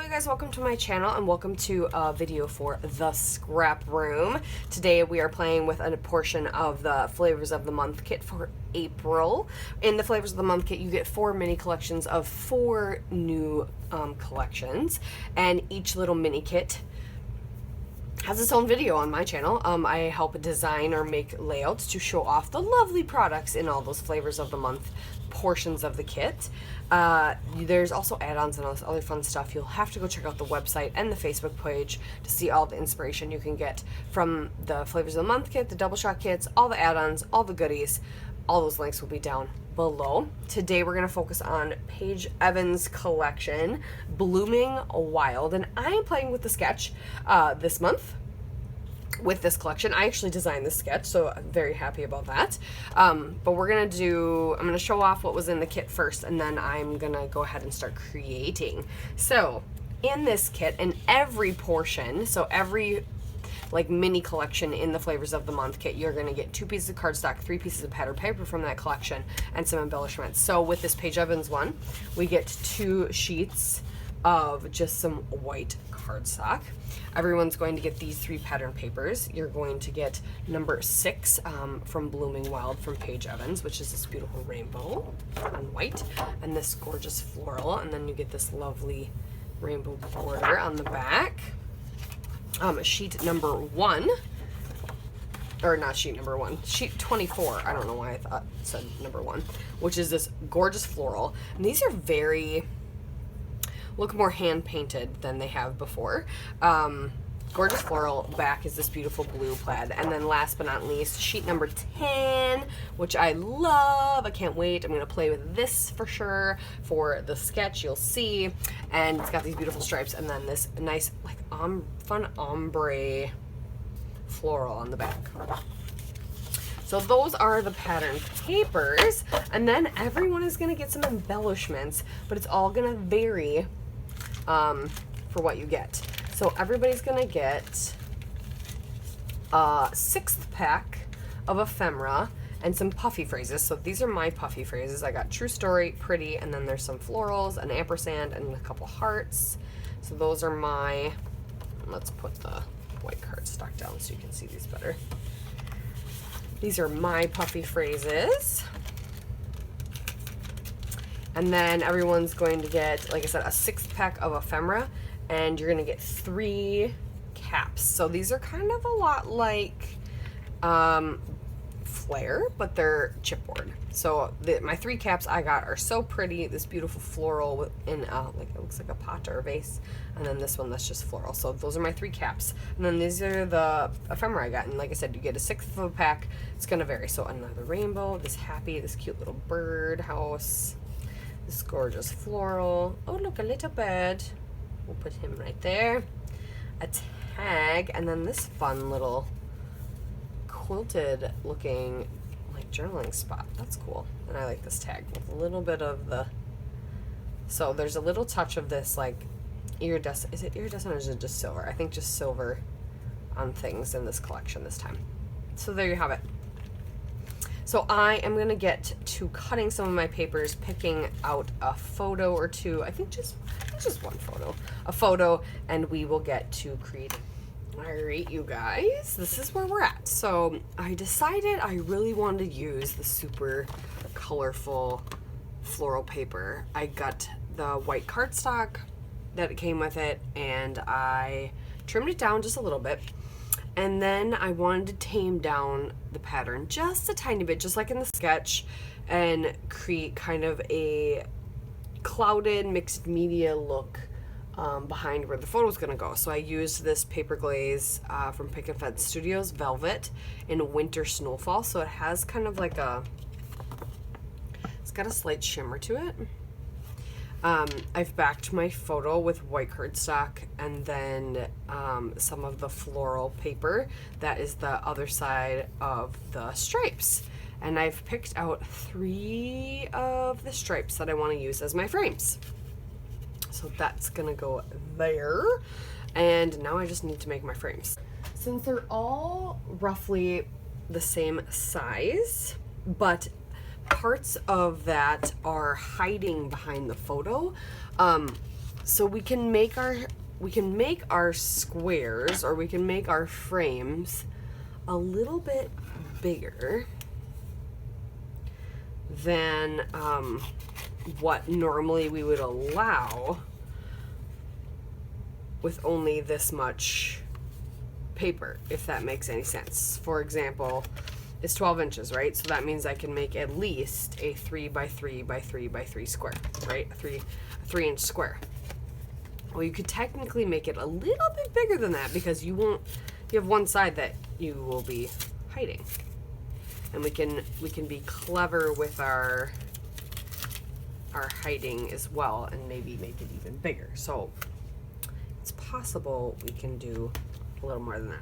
Hello you guys, welcome to my channel and welcome to a video for the Scrap Room. Today we are playing with a portion of the Flavors of the Month kit for April. In the Flavors of the Month kit you get 4 mini collections of 4 new collections, and each little mini kit has its own video on my channel. I help design or make layouts to show off the lovely products in all those Flavors of the Month portions of the kit. There's also add-ons and all this other fun stuff. You'll have to go check out the website and the Facebook page to see all the inspiration you can get from the Flavors of the Month kit, the double shot kits, all the add-ons, all the goodies. All those links will be down below. Today we're going to focus on Paige Evans' collection, Blooming Wild, and I am playing with the sketch this month with this collection. I actually designed this sketch, so I'm very happy about that. But I'm going to show off what was in the kit first, and then I'm going to go ahead and start creating. So in this kit, in every portion, so every mini collection in the Flavors of the Month kit, you're going to get 2 pieces of cardstock, 3 pieces of pattern paper from that collection, and some embellishments. So with this Paige Evans one, we get 2 sheets of just some white cardstock. Everyone's going to get these 3 pattern papers. You're going to get number 6 from Blooming Wild from Paige Evans, which is this beautiful rainbow on white, and this gorgeous floral, and then you get this lovely rainbow border on the back. Sheet number 1, or not sheet number 1, sheet 24, I don't know why I thought it said number 1, which is this gorgeous floral. And these are look more hand painted than they have before. Gorgeous floral. Back is this beautiful blue plaid. And then last but not least, sheet number 10, which I love. I can't wait. I'm going to play with this for sure for the sketch. You'll see. And it's got these beautiful stripes, and then this nice fun ombre floral on the back. So those are the pattern papers, and then everyone is going to get some embellishments, but it's all going to vary for what you get. So everybody's going to get a 6th pack of ephemera and some puffy phrases. So these are my puffy phrases. I got true story, pretty, and then there's some florals, an ampersand, and a couple hearts. So those are my, let's put the white cardstock down so you can see these better. These are my puffy phrases. And then everyone's going to get, like I said, a 6th pack of ephemera, and you're going to get 3 caps. So these are kind of a lot like Flare, but they're chipboard. So my 3 caps I got are so pretty. This beautiful floral in it looks like a pot or a vase, and then this one that's just floral. So those are my 3 caps, and then these are the ephemera I got. And like I said, you get a 6th of a pack. It's gonna vary. So another rainbow, this cute little bird house, this gorgeous floral. Oh look, a little bird. We'll put him right there. A tag, and then this fun little quilted looking journaling spot. That's cool. And I like this tag with a little bit of the, so there's a little touch of this iridescent. Is it iridescent or is it just silver? I think just silver on things in this collection this time. So there you have it. So I am going to get to cutting some of my papers, picking out a photo or 2. I think just one photo. A photo, and we will get to creating. Alright, you guys, this is where we're at. So I decided I really wanted to use the super colorful floral paper. I got the white cardstock that came with it, and I trimmed it down just a little bit. And then I wanted to tame down the pattern just a tiny bit, just like in the sketch, and create kind of a clouded mixed media look behind where the photo is going to go. So I used this paper glaze from Pick and Fed Studios, Velvet, in Winter Snowfall. So it has kind of like it's got a slight shimmer to it. I've backed my photo with white cardstock, and then some of the floral paper that is the other side of the stripes. And I've picked out 3 of the stripes that I want to use as my frames. So that's gonna go there, and now I just need to make my frames. Since they're all roughly the same size, but parts of that are hiding behind the photo, So we can make our squares, or we can make our frames a little bit bigger than what normally we would allow with only this much paper, if that makes any sense. For example, it's 12 inches, right? So that means I can make at least a 3 by 3 by 3 by 3 square, right? A 3-inch square. Well, you could technically make it a little bit bigger than that, because you have one side that you will be hiding. And we can be clever with our hiding as well, and maybe make it even bigger. So it's possible we can do a little more than that.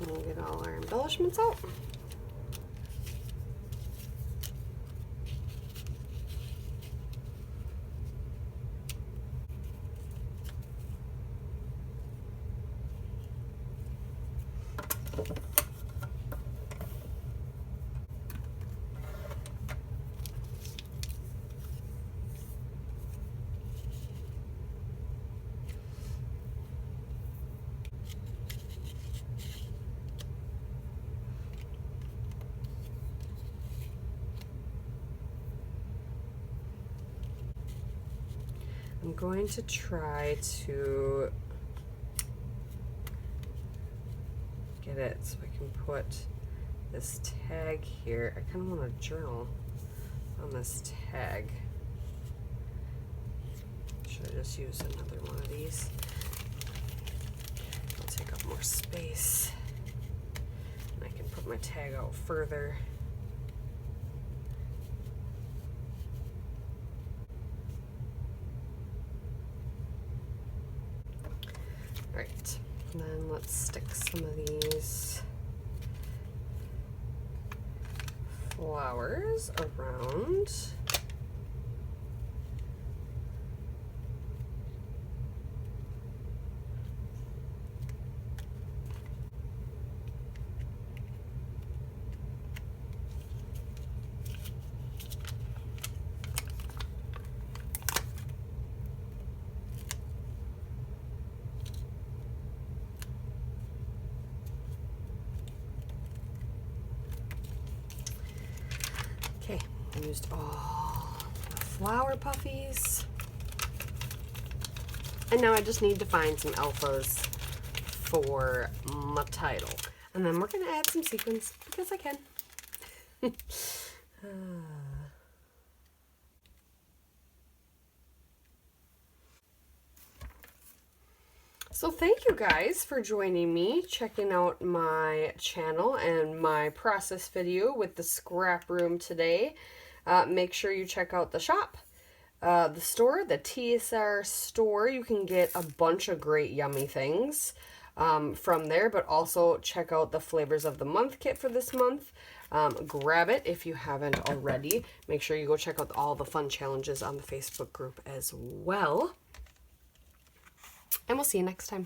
We'll get all our embellishments out. I'm going to try to get it so I can put this tag here. I kind of want to journal on this tag. Should I just use another one of these? It'll take up more space. And I can put my tag out further. Right, and then let's stick some of these flowers around. Okay, I used all the flower puffies. And now I just need to find some alphas for my title. And then we're gonna add some sequins because I can. So thank you guys for joining me, checking out my channel and my process video with the scrap room today. Make sure you check out the shop, the store, the TSR store. You can get a bunch of great yummy things from there, but also check out the Flavors of the Month kit for this month. Grab it if you haven't already. Make sure you go check out all the fun challenges on the Facebook group as well. And we'll see you next time.